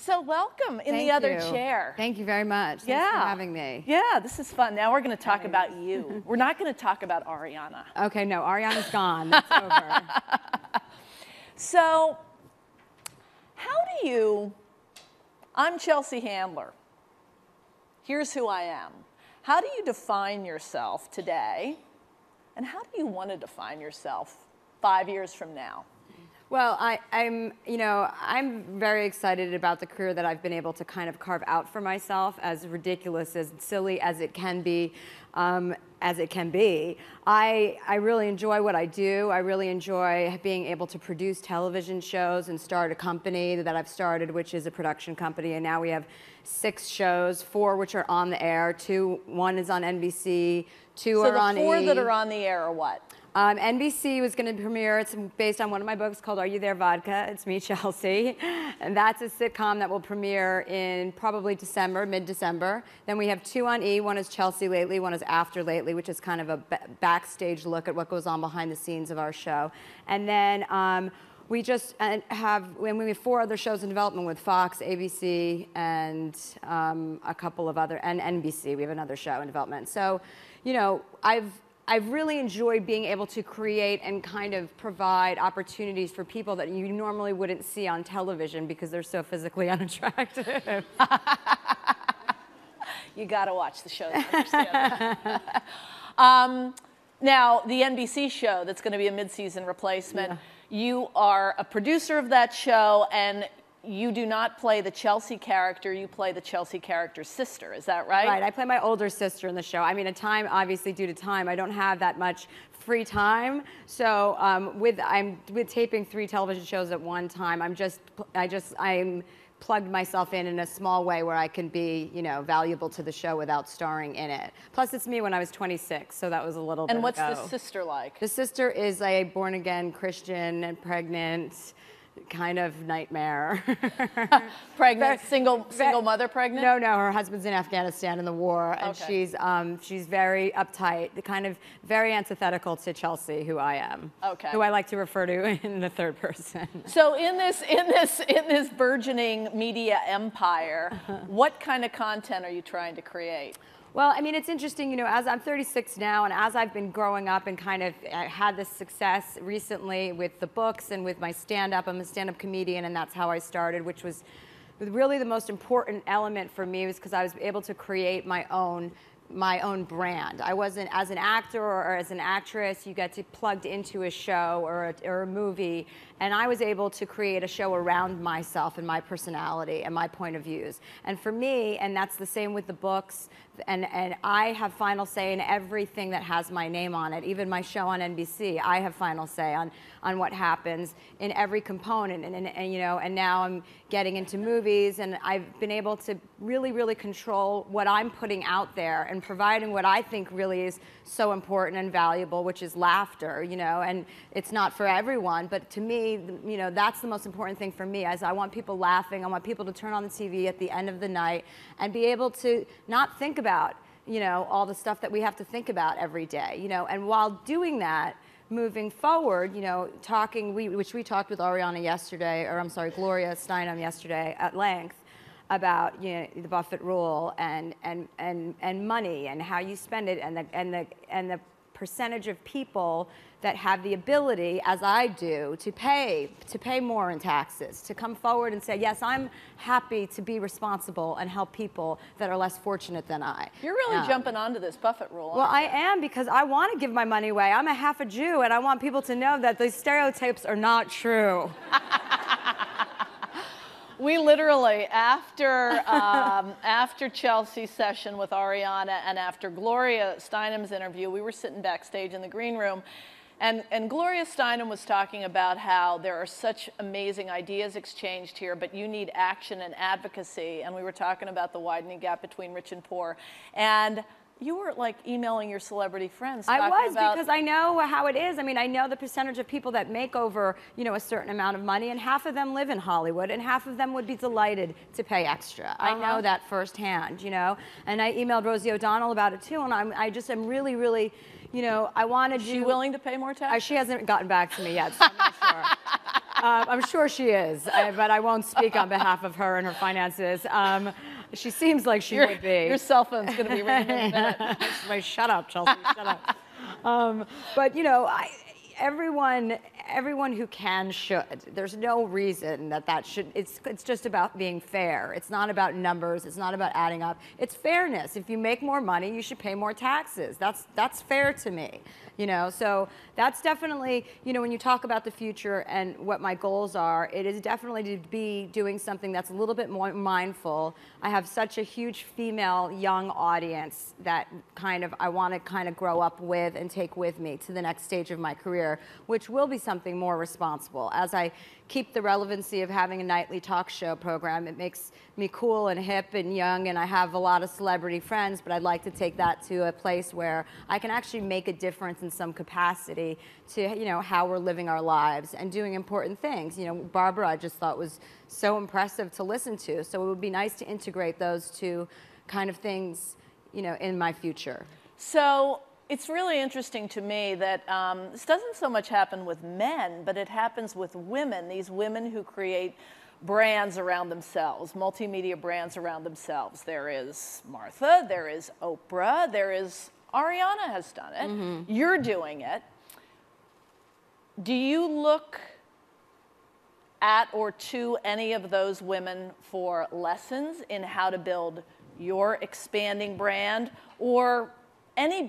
So welcome in the other chair. Thank you very much. Thanks for having me. Yeah, this is fun. Now we're going to talk about you. We're not going to talk about Ariana. Okay, no, Ariana's gone. That's over. So, how do you, I'm Chelsea Handler. Here's who I am. How do you define yourself today? And how do you want to define yourself 5 years from now? Well, I'm very excited about the career that I've been able to kind of carve out for myself, as ridiculous, as silly as it can be. I really enjoy what I do. I really enjoy being able to produce television shows and start a company that I've started, which is a production company. And now we have 6 shows, 4 which are on the air, 1 is on NBC, 2 are on E! So the 4 that are on the air are what? NBC was going to premiere. It's based on one of my books called Are You There, Vodka? It's me, Chelsea. And that's a sitcom that will premiere in probably December, mid-December. Then we have 2 on E! One is Chelsea Lately, one is After Lately, which is kind of a backstage look at what goes on behind the scenes of our show. And then we just have 4 other shows in development with Fox, ABC, and a couple of other, and NBC. We have another show in development. So, you know, I've really enjoyed being able to create and kind of provide opportunities for people that you normally wouldn't see on television because they're so physically unattractive. You got to watch the show to understand that. Now, the NBC show that's going to be a mid-season replacement, you are a producer of that show, and you do not play the Chelsea character, you play the Chelsea character's sister, is that right? Right, I play my older sister in the show. I mean, obviously due to time, I don't have that much free time. So I'm with taping 3 television shows at one time. I'm plugged myself in a small way where I can be, you know, valuable to the show without starring in it. Plus, it's me when I was 26, so that was a little bit And what's ago. the sister like? The sister is a born-again Christian and pregnant, kind of nightmare. Pregnant, single mother pregnant? No, her husband's in Afghanistan in the war, and she's very uptight, kind of very antithetical to Chelsea, who I am. Okay. Who I like to refer to in the third person. So in this burgeoning media empire, what kind of content are you trying to create? Well, I mean, it's interesting, you know, as I'm 36 now, and as I've been growing up and kind of had this success recently with the books and with my stand-up, I'm a stand-up comedian, and that's how I started, which was really the most important element for me, was because I was able to create my own brand. I wasn't, as an actor or as an actress, you get to plugged into a show or a movie, and I was able to create a show around myself and my personality and my point of views. And for me, and that's the same with the books, and I have final say in everything that has my name on it. Even my show on NBC, I have final say on what happens in every component. And you know, and now I'm getting into movies, and I've been able to really control what I'm putting out there and providing what I think really is so important and valuable, which is laughter, you know. And it's not for everyone, but to me, you know, that's the most important thing for me, as I want people laughing. I want people to turn on the TV at the end of the night and be able to not think about, you know, all the stuff that we have to think about every day, you know. And while doing that, moving forward, you know, which we talked with Ariana yesterday, or I'm sorry, Gloria Steinem yesterday at length, about, you know, the Buffett rule and money and how you spend it, and the percentage of people that have the ability, as I do, to pay more in taxes, to come forward and say, yes, I'm happy to be responsible and help people that are less fortunate than I. You're really jumping onto this Buffett rule. Well, I am, because I want to give my money away. I'm a half a Jew, and I want people to know that these stereotypes are not true. We literally, after Chelsea's session with Ariana and after Gloria Steinem's interview, we were sitting backstage in the green room, and Gloria Steinem was talking about how there are such amazing ideas exchanged here, but you need action and advocacy, and we were talking about the widening gap between rich and poor. And you were like emailing your celebrity friends. I was, because I know how it is. I mean, I know the percentage of people that make over, you know, a certain amount of money, and half of them live in Hollywood, and half of them would be delighted to pay extra. I know that firsthand, you know. And I emailed Rosie O'Donnell about it too, and I just am really, you know, I want to do. Is she willing to pay more taxes? She hasn't gotten back to me yet, so I'm not sure. I'm sure she is, but I won't speak on behalf of her and her finances. She seems like she would be. Your cell phone's going to be ringing in a minute. Like, shut up, Chelsea, shut up. But, you know, everyone who can should. There's no reason that should. It's just about being fair. It's not about numbers. It's not about adding up. It's fairness. If you make more money, you should pay more taxes. That's fair to me. You know, so that's definitely, you know, when you talk about the future and what my goals are, it is definitely to be doing something that's a little bit more mindful. I have such a huge female young audience that I want to kind of grow up with and take with me to the next stage of my career, which will be something more responsible. As I keep the relevancy of having a nightly talk show program, it makes me cool and hip and young, and I have a lot of celebrity friends, but I'd like to take that to a place where I can actually make a difference in some capacity to, you know, how we're living our lives and doing important things. You know, Barbara, I just thought was so impressive to listen to, so it would be nice to integrate those two kind of things, you know, in my future. So it's really interesting to me that this doesn't so much happen with men, but it happens with women, these women who create brands around themselves, multimedia brands around themselves. There is Martha, there is Oprah, there is Ariana has done it. Mm-hmm. You're doing it. Do you look at or to any of those women for lessons in how to build your expanding brand, or any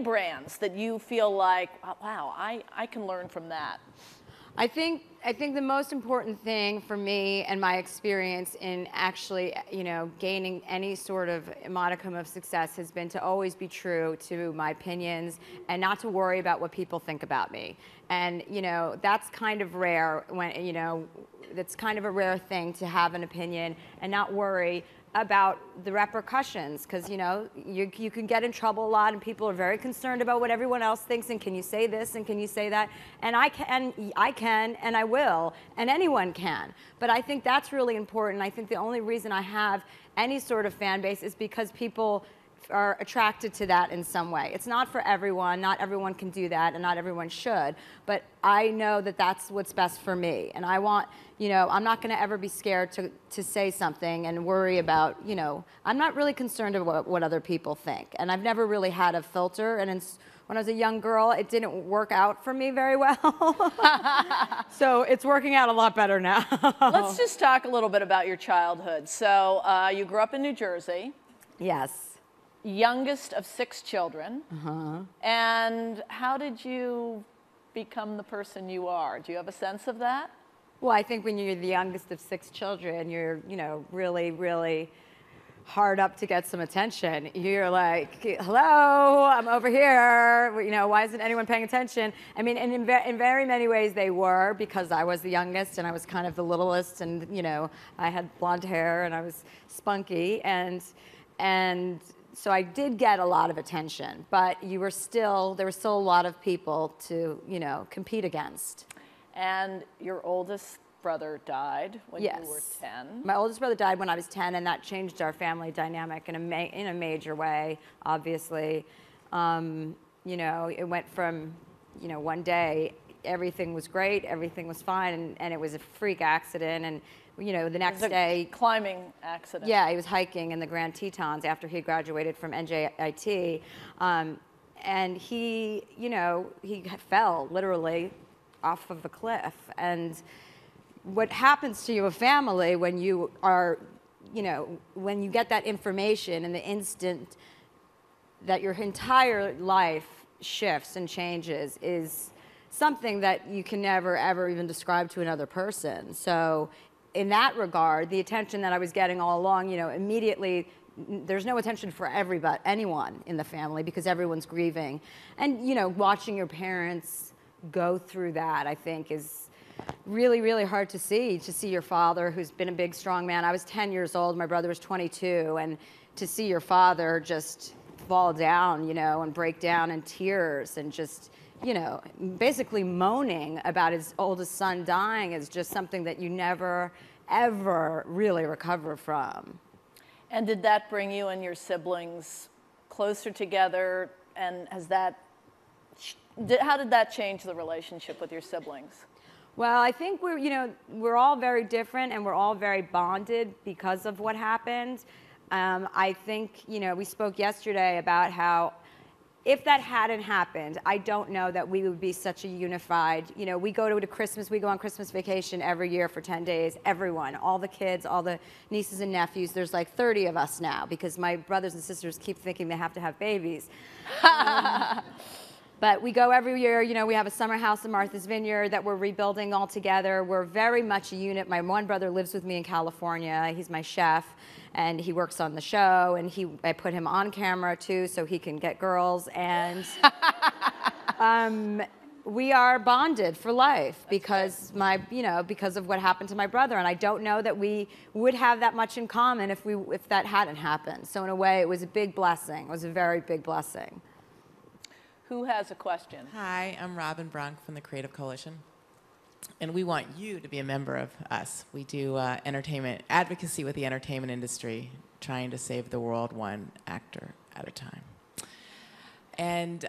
brands that you feel like, wow, I can learn from that? I think the most important thing for me and my experience in actually, you know, gaining any sort of modicum of success has been to always be true to my opinions and not to worry about what people think about me. And, you know, that's kind of rare when, you know, that's kind of a rare thing to have an opinion and not worry about the repercussions, because, you know, you can get in trouble a lot, and people are very concerned about what everyone else thinks, and can you say this and can you say that, and I can and I will, and anyone can. But I think that's really important. I think the only reason I have any sort of fan base is because people are attracted to that in some way. It's not for everyone. Not everyone can do that, and not everyone should. But I know that that's what's best for me. And I want, you know, I'm not going to ever be scared to say something and worry about, you know, I'm not really concerned about what other people think. And I've never really had a filter. And when I was a young girl, it didn't work out for me very well. So it's working out a lot better now. Let's just talk a little bit about your childhood. So you grew up in New Jersey. Yes. Youngest of 6 children. Uh-huh. And how did you become the person you are? Do you have a sense of that? Well, I think when you're the youngest of 6 children, you're, you know, really, really hard up to get some attention. You're like, hello, I'm over here. You know, why isn't anyone paying attention? I mean, and in very many ways they were, because I was the youngest and I was kind of the littlest, and, you know, I had blonde hair and I was spunky, and so I did get a lot of attention, but there were still a lot of people to, you know, compete against. And your oldest brother died when Yes. you were 10. My oldest brother died when I was 10, and that changed our family dynamic in a major way, obviously. You know, it went from, you know, one day everything was great, everything was fine, and it was a freak accident, and, you know, the next day, climbing accident. Yeah, he was hiking in the Grand Tetons after he graduated from NJIT, and he, you know, he fell literally off of a cliff. And what happens to your family when you are, you know, when you get that information in the instant that your entire life shifts and changes is something that you can never, ever even describe to another person. So in that regard, the attention that I was getting all along, you know, immediately, there's no attention for anyone in the family, because everyone's grieving. And, you know, watching your parents go through that, I think, is really, really hard to see your father, who's been a big, strong man. I was 10 years old, my brother was 22, and to see your father just fall down, you know, and break down in tears and just, you know, basically moaning about his oldest son dying is just something that you never, ever really recover from. And did that bring you and your siblings closer together? And how did that change the relationship with your siblings? Well, I think we're all very different and we're all very bonded because of what happened. I think, we spoke yesterday about how if that hadn't happened, I don't know that we would be such a unified, we go on Christmas vacation every year for 10 days, everyone, all the kids, all the nieces and nephews. There's like 30 of us now because my brothers and sisters keep thinking they have to have babies. But we go every year, we have a summer house in Martha's Vineyard that we're rebuilding all together. We're very much a unit. My one brother lives with me in California. He's my chef, and he works on the show, and I put him on camera too so he can get girls. And we are bonded for life because because of what happened to my brother. And I don't know that we would have that much in common if that hadn't happened. So in a way, it was a big blessing. It was a very big blessing. Who has a question? Hi, I'm Robin Brunk from the Creative Coalition, and we want you to be a member of us. We do entertainment advocacy with the entertainment industry, trying to save the world one actor at a time. And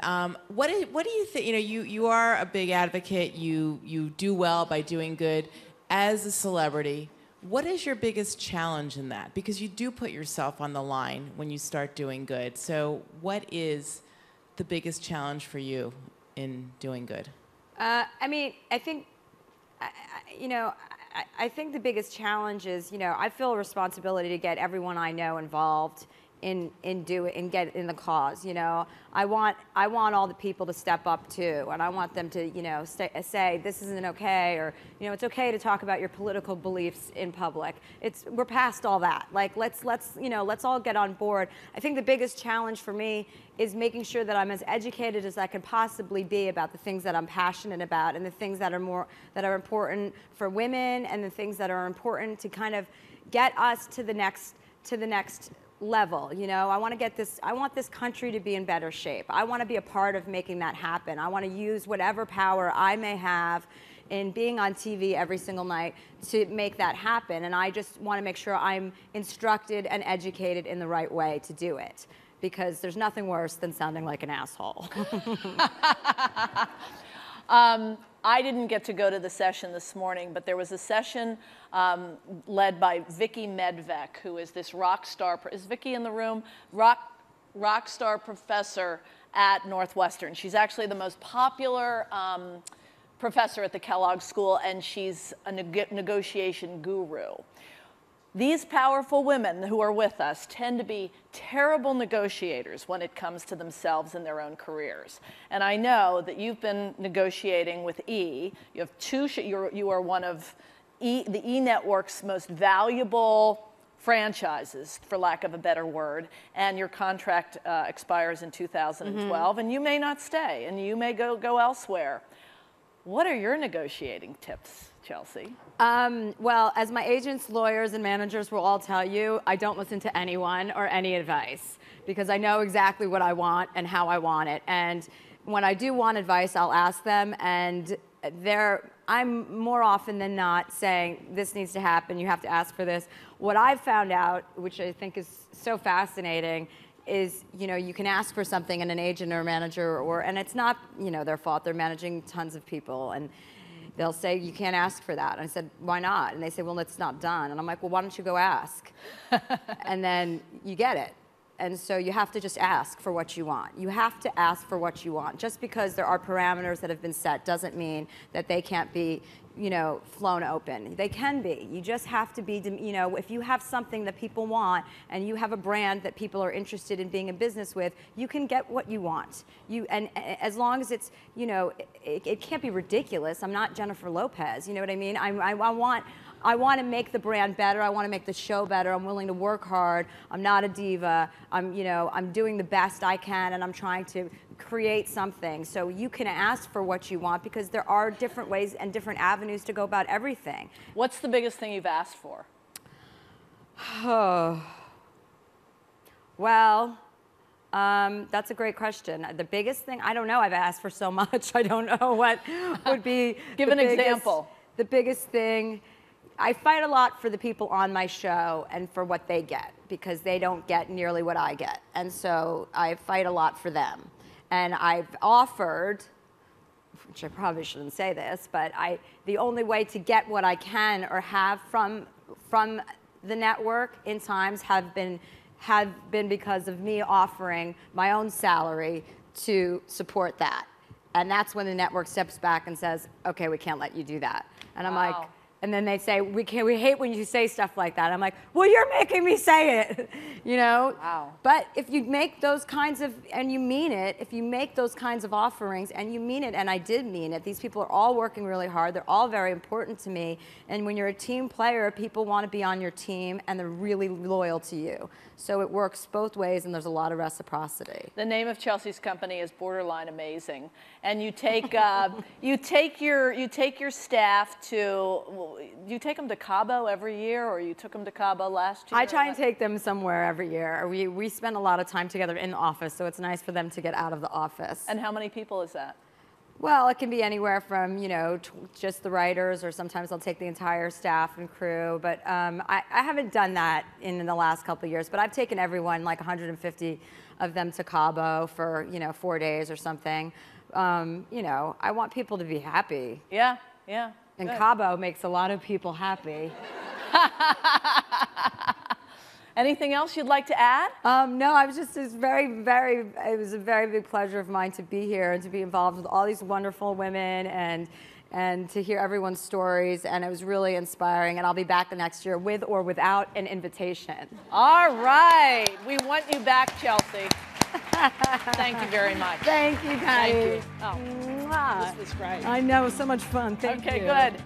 what do you think? You are a big advocate. You do well by doing good. As a celebrity, what is your biggest challenge in that? Because you do put yourself on the line when you start doing good. So what is the biggest challenge for you in doing good? I think, I think the biggest challenge is, I feel a responsibility to get everyone I know involved in get in the cause. I want all the people to step up too, and I want them to say this isn't okay, or it's okay to talk about your political beliefs in public. We're past all that. Like let's all get on board. I think the biggest challenge for me is making sure that I'm as educated as I can possibly be about the things that I'm passionate about and the things that are important for women and the things that are important to kind of get us to the next level. I want this country to be in better shape. I want to be a part of making that happen. I want to use whatever power I may have in being on TV every single night to make that happen. And I just want to make sure I'm instructed and educated in the right way to do it, because there's nothing worse than sounding like an asshole. I didn't get to go to the session this morning, but there was a session led by Vicki Medvec, who is this rock star. Is Vicki in the room? Rock star professor at Northwestern. She's actually the most popular professor at the Kellogg School, and she's a negotiation guru. These powerful women who are with us tend to be terrible negotiators when it comes to themselves and their own careers. And I know that you've been negotiating with E. You have you are one of the E Network's most valuable franchises, for lack of a better word, and your contract expires in 2012, and you may not stay, and you may go elsewhere. What are your negotiating tips, Chelsea? Well, as my agents, lawyers, and managers will all tell you, I don't listen to anyone or any advice because I know exactly what I want and how I want it. And when I do want advice, I'll ask them, and I'm more often than not saying, this needs to happen, you have to ask for this. What I've found out, which I think is so fascinating, is you can ask for something and an agent or a manager, and it's not their fault. They're managing tons of people, and they'll say, you can't ask for that. And I said, why not? And they say, well, it's not done. And I'm like, well, why don't you go ask? And then you get it. And so you have to just ask for what you want. You have to ask for what you want. Just because there are parameters that have been set doesn't mean that they can't be flown open. They can be. You just have to be, if you have something that people want and you have a brand that people are interested in being in business with, you can get what you want. And as long as it's, it can't be ridiculous. I'm not Jennifer Lopez, you know what I mean? I want to make the brand better. I want to make the show better. I'm willing to work hard. I'm not a diva. I'm doing the best I can, and I'm trying to create something. So you can ask for what you want because there are different ways and different avenues to go about everything. What's the biggest thing you've asked for? Oh, well, that's a great question. The biggest thing, I don't know. I've asked for so much. I don't know what would be. Give an example. The biggest thing. I fight a lot for the people on my show and for what they get because they don't get nearly what I get. And so I fight a lot for them. And I've offered, which I probably shouldn't say this, but the only way to get what I can or have from the network in times have been because of me offering my own salary to support that. And that's when the network steps back and says, okay, we can't let you do that. And I'm like, and then they say, we hate when you say stuff like that. I'm like, well, you're making me say it, you know? Wow. But if you make those kinds of, and you mean it, if you make those kinds of offerings and you mean it, and I did mean it, these people are all working really hard. They're all very important to me. And when you're a team player, people want to be on your team and they're really loyal to you. So it works both ways and there's a lot of reciprocity. The name of Chelsea's company is Borderline Amazing. And you take, you take your staff to, do you take them to Cabo every year, or you took them to Cabo last year? I try and take them somewhere every year. We spend a lot of time together in the office, so it's nice for them to get out of the office. And how many people is that? Well, it can be anywhere from, you know, just the writers, or sometimes I'll take the entire staff and crew. But I haven't done that in the last couple of years. But I've taken everyone, like 150 of them, to Cabo for, you know, 4 days or something. You know, I want people to be happy. Yeah, yeah. And good. Cabo makes a lot of people happy. Anything else you'd like to add? No, I was just, it was a very big pleasure of mine to be here and to be involved with all these wonderful women and to hear everyone's stories, and it was really inspiring, and I'll be back the next year with or without an invitation. All right, we want you back, Chelsea. Thank you very much. Thank you, Pattie. Thank you. Oh, Mwah. this was great. I know, it was so much fun. Thank you. Okay, good.